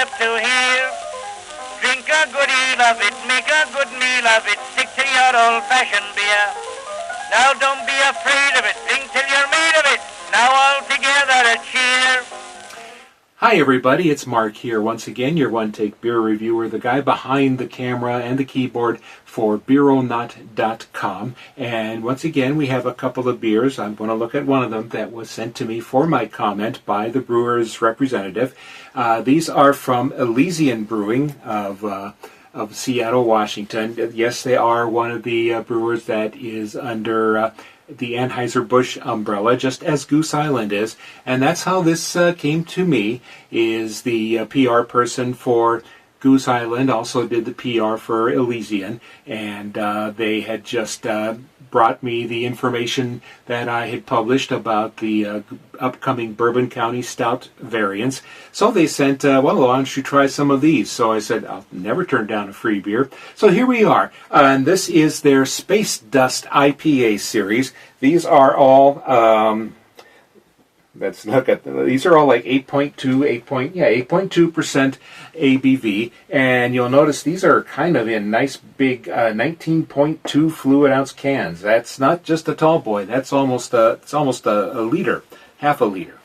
have to hear. Drink a good deal of it, make a good meal of it, stick to your old-fashioned beer. Now don't be afraid of it, drink till you're made of it. Now all together a cheer. Hi everybody, it's Mark here once again, your one-take beer reviewer, the guy behind the camera and the keyboard for beeronut.com. And once again, we have a couple of beers. I'm going to look at one of them that was sent to me for my comment by the brewer's representative. These are from Elysian Brewing of Seattle, Washington. Yes, they are one of the brewers that is under the Anheuser-Busch umbrella, just as Goose Island is. And that's how this came to me, is the PR person for Goose Island also did the PR for Elysian, and they had just brought me the information that I had published about the upcoming Bourbon County Stout variants. So they sent, well, why don't you try some of these? So I said, I'll never turn down a free beer. So here we are, and this is their Space Dust IPA series. These are all, let's look at them. These are all like 8.2% ABV, and you'll notice these are kind of in nice big 19.2 fluid ounce cans. That's not just a tall boy. That's almost a liter, half a liter.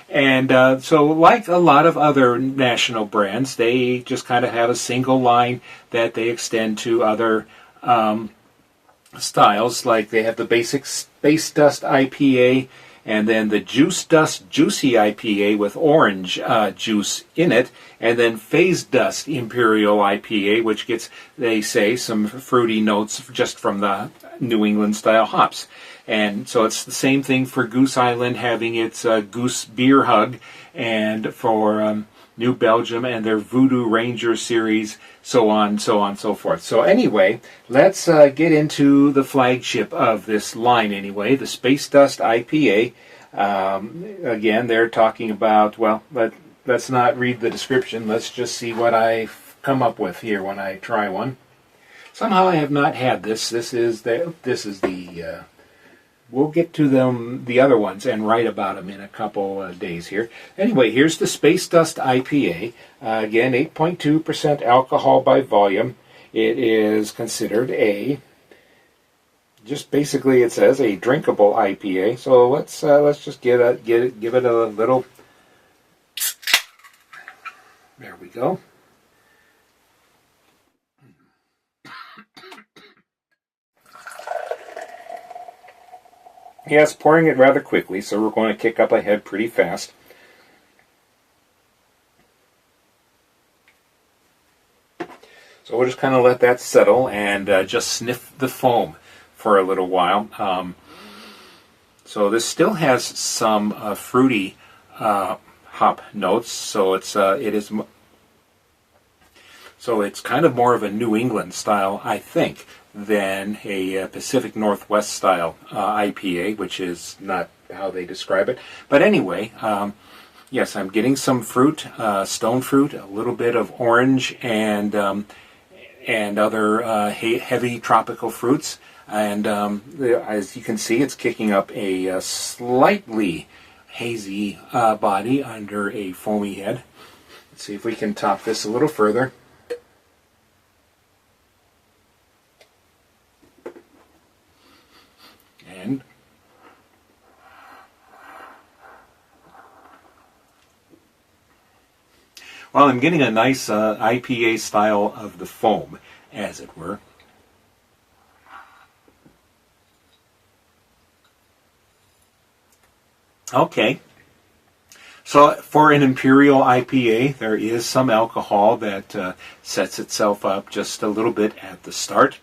And so like a lot of other national brands, they just kind of have a single line that they extend to other styles. Like they have the basic Space Dust IPA, and then the Juice Dust Juicy IPA with orange juice in it, and then Phase Dust Imperial IPA, which gets, they say, some fruity notes just from the New England style hops. And so it's the same thing for Goose Island having its Goose Beer Hug, and for New Belgium and their Voodoo Ranger series, so on, so forth. So anyway, let's get into the flagship of this line anyway, the Space Dust IPA. Again, they're talking about, well, let's not read the description. Let's just see what I've come up with here when I try one. Somehow I have not had this. This is the we'll get to the other ones and write about them in a couple days here. Anyway, here's the Space Dust IPA. Again, 8.2% alcohol by volume. It is considered just basically it says a drinkable IPA. So let's just give it a little. There we go. Yes, pouring it rather quickly, so we're going to kick up ahead pretty fast. So we'll just kind of let that settle and just sniff the foam for a little while. So this still has some fruity hop notes, so it's kind of more of a New England style, I think, than a Pacific Northwest style IPA, which is not how they describe it. But anyway, yes, I'm getting some fruit, stone fruit, a little bit of orange, and other heavy tropical fruits. And as you can see, it's kicking up a slightly hazy body under a foamy head. Let's see if we can top this a little further. And well, I'm getting a nice IPA style of the foam, as it were. Okay, so for an Imperial IPA, there is some alcohol that sets itself up just a little bit at the start.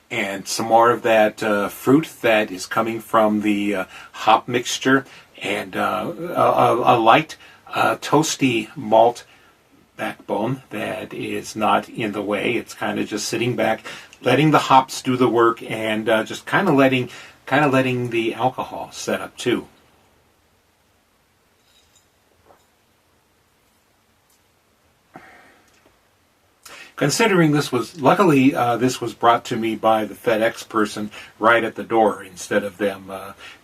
And some more of that fruit that is coming from the hop mixture, and a light toasty malt backbone that is not in the way. It's kind of just sitting back, letting the hops do the work, and just kind of letting the alcohol set up too. Considering this was, luckily, this was brought to me by the FedEx person right at the door instead of them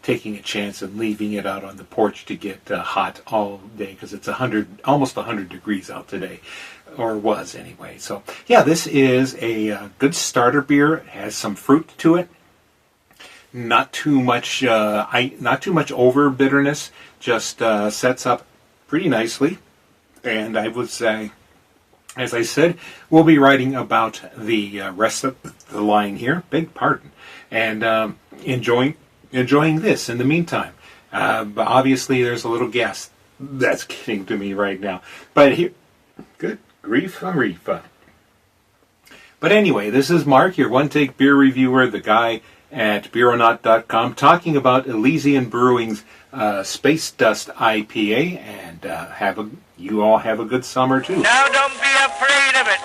taking a chance and leaving it out on the porch to get hot all day, because it's almost 100 degrees out today, or was anyway. So yeah, this is a good starter beer. It has some fruit to it. Not too much over bitterness. Just sets up pretty nicely. And I would say, as I said, we'll be writing about the rest of the line here. Beg pardon. And enjoying this in the meantime. But obviously, there's a little gas that's getting to me right now. But here, good grief, But anyway, this is Mark, your one-take beer reviewer, the guy at BeerOnNot.com, talking about Elysian Brewing's Space Dust IPA, and you all have a good summer too. Now don't be afraid of it.